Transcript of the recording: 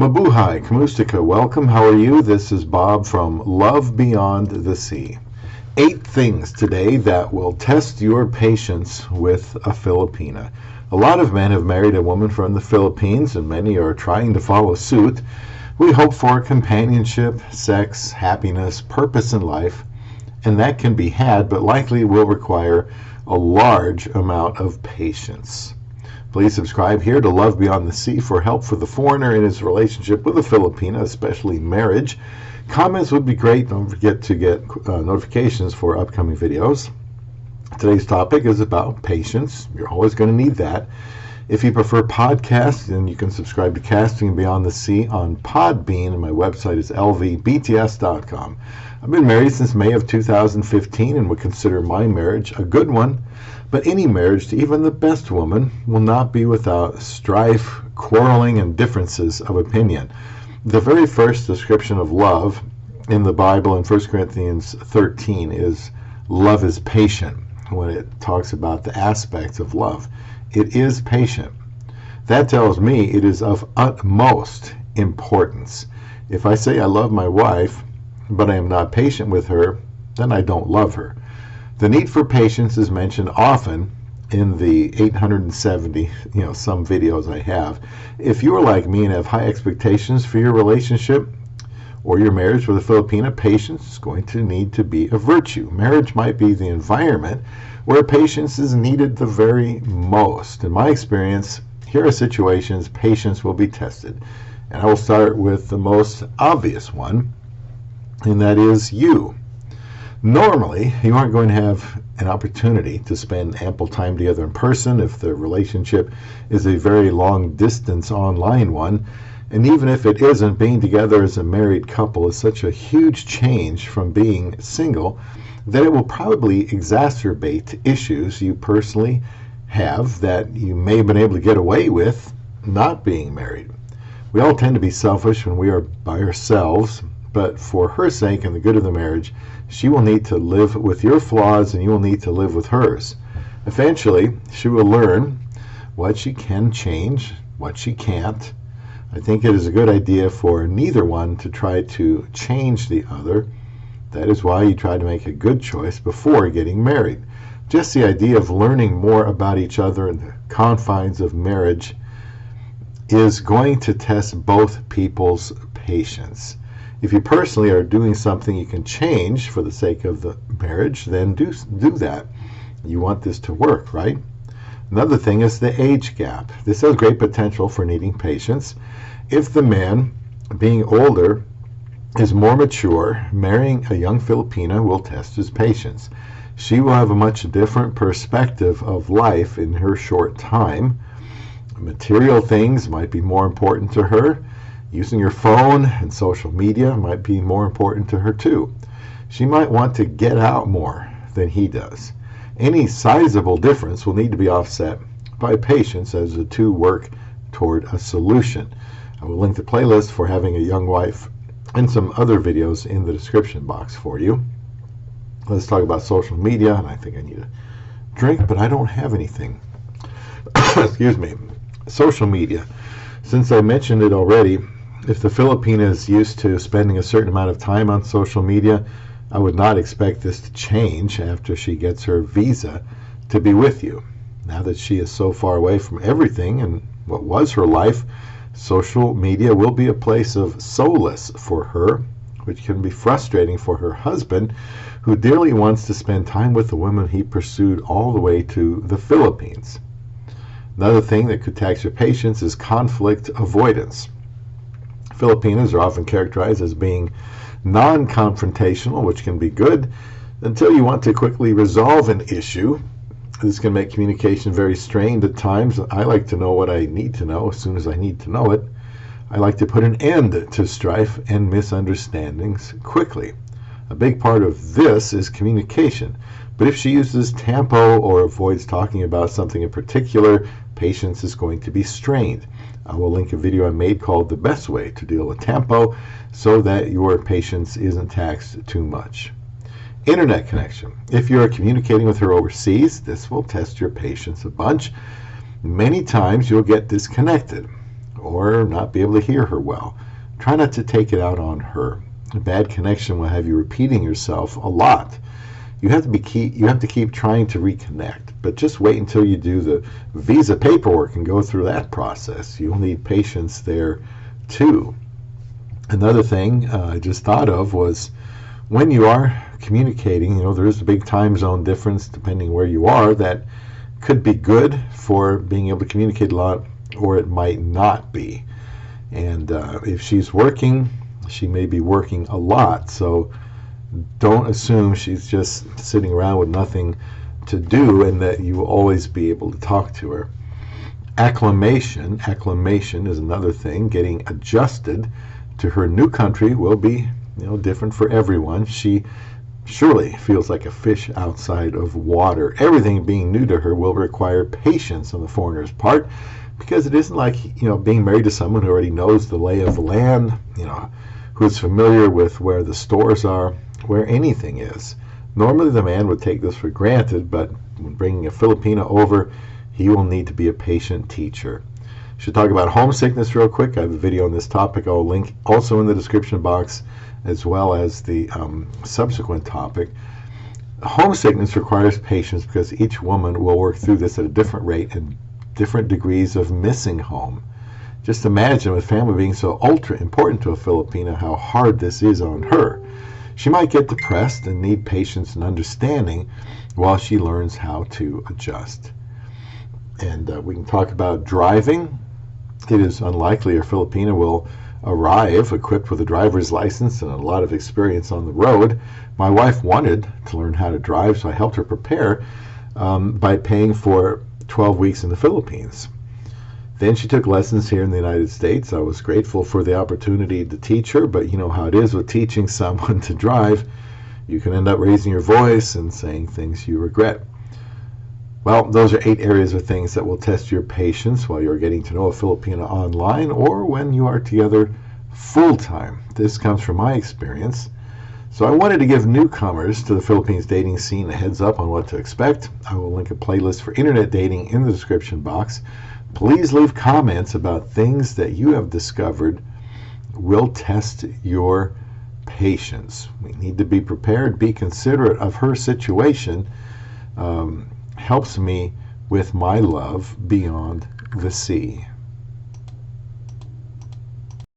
Mabuhay, Kamustika, welcome. How are you? This is Bob from Love Beyond the Sea. 8 things today that will test your patience with a Filipina. A lot of men have married a woman from the Philippines, and many are trying to follow suit. We hope for companionship, sex, happiness, purpose in life, and that can be had, but likely will require a large amount of patience. Please subscribe here to Love Beyond the Sea for help for the foreigner in his relationship with a Filipina, especially marriage. Comments would be great. Don't forget to get notifications for upcoming videos. Today's topic is about patience. You're always going to need that. If you prefer podcasts, then you can subscribe to Casting Beyond the Sea on Podbean, and my website is lvbts.com. I've been married since May of 2015 and would consider my marriage a good one. But any marriage, to even the best woman, will not be without strife, quarreling, and differences of opinion. The very first description of love in the Bible in 1 Corinthians 13 is love is patient, when it talks about the aspects of love. It is patient. That tells me it is of utmost importance. If I say I love my wife, but I am not patient with her, then I don't love her. The need for patience is mentioned often in the 870, some videos I have. If you are like me and have high expectations for your relationship or your marriage with a Filipina, patience is going to need to be a virtue. Marriage might be the environment where patience is needed the very most. In my experience, here are situations patience will be tested. And I will start with the most obvious one, and that is you. Normally, you aren't going to have an opportunity to spend ample time together in person if the relationship is a very long-distance online one. And even if it isn't, being together as a married couple is such a huge change from being single that it will probably exacerbate issues you personally have that you may have been able to get away with not being married. We all tend to be selfish when we are by ourselves, but for her sake and the good of the marriage, she will need to live with your flaws and you will need to live with hers. Eventually, she will learn what she can change, what she can't. I think it is a good idea for neither one to try to change the other. That is why you try to make a good choice before getting married. Just the idea of learning more about each other in the confines of marriage is going to test both people's patience. If you personally are doing something you can change for the sake of the marriage, then do that. You want this to work, right? Another thing is the age gap. This has great potential for needing patience. If the man, being older, is more mature, marrying a young Filipina will test his patience. She will have a much different perspective of life in her short time. Material things might be more important to her. Using your phone and social media might be more important to her too. She might want to get out more than he does. Any sizable difference will need to be offset by patience as the two work toward a solution. I will link the playlist for having a young wife and some other videos in the description box for you. Let's talk about social media, and I think I need a drink, but I don't have anything. Excuse me. Social media. Since I mentioned it already, if the Filipina is used to spending a certain amount of time on social media, I would not expect this to change after she gets her visa to be with you. Now that she is so far away from everything and what was her life, social media will be a place of solace for her, which can be frustrating for her husband, who dearly wants to spend time with the woman he pursued all the way to the Philippines. Another thing that could tax your patience is conflict avoidance. Filipinas are often characterized as being non-confrontational, which can be good until you want to quickly resolve an issue. This can make communication very strained at times. I like to know what I need to know as soon as I need to know it. I like to put an end to strife and misunderstandings quickly. A big part of this is communication, but if she uses tempo or avoids talking about something in particular, patience is going to be strained. I will link a video I made called The Best Way to Deal with Tempo so that your patience isn't taxed too much. Internet connection. If you are communicating with her overseas, this will test your patience a bunch. Many times you'll get disconnected. or not be able to hear her well. Try not to take it out on her. A bad connection will have you repeating yourself a lot. You have to keep trying to reconnect, but just wait until you do the visa paperwork and go through that process. You'll need patience there too. Another thing I just thought of was when you are communicating, there is a big time zone difference depending where you are that could be good for being able to communicate a lot, or it might not be. And if she's working, she may be working a lot, so don't assume she's just sitting around with nothing to do and that you will always be able to talk to her. Acclimation is another thing. Getting adjusted to her new country will be different for everyone. She surely feels like a fish outside of water. Everything being new to her will require patience on the foreigner's part, because it isn't like being married to someone who already knows the lay of the land, who's familiar with where the stores are, where anything is. Normally the man would take this for granted, but when bringing a Filipina over, he will need to be a patient teacher. Should talk about homesickness real quick. I have a video on this topic. I'll link also in the description box, as well as the subsequent topic. Homesickness requires patience because each woman will work through this at a different rate and different degrees of missing home. Just imagine, with family being so ultra important to a Filipina, how hard this is on her. She might get depressed and need patience and understanding while she learns how to adjust. And we can talk about driving. It is unlikely a Filipina will arrive equipped with a driver's license and a lot of experience on the road. My wife wanted to learn how to drive, so I helped her prepare by paying for 12 weeks in the Philippines. Then she took lessons here in the United States. I was grateful for the opportunity to teach her, but you know how it is with teaching someone to drive. You can end up raising your voice and saying things you regret. Well, those are 8 areas of things that will test your patience while you're getting to know a Filipina online or when you are together full-time. This comes from my experience. So I wanted to give newcomers to the Philippines dating scene a heads up on what to expect. I will link a playlist for internet dating in the description box. Please leave comments about things that you have discovered will test your patience. We need to be prepared, be considerate of her situation. Helps me with my love beyond the sea.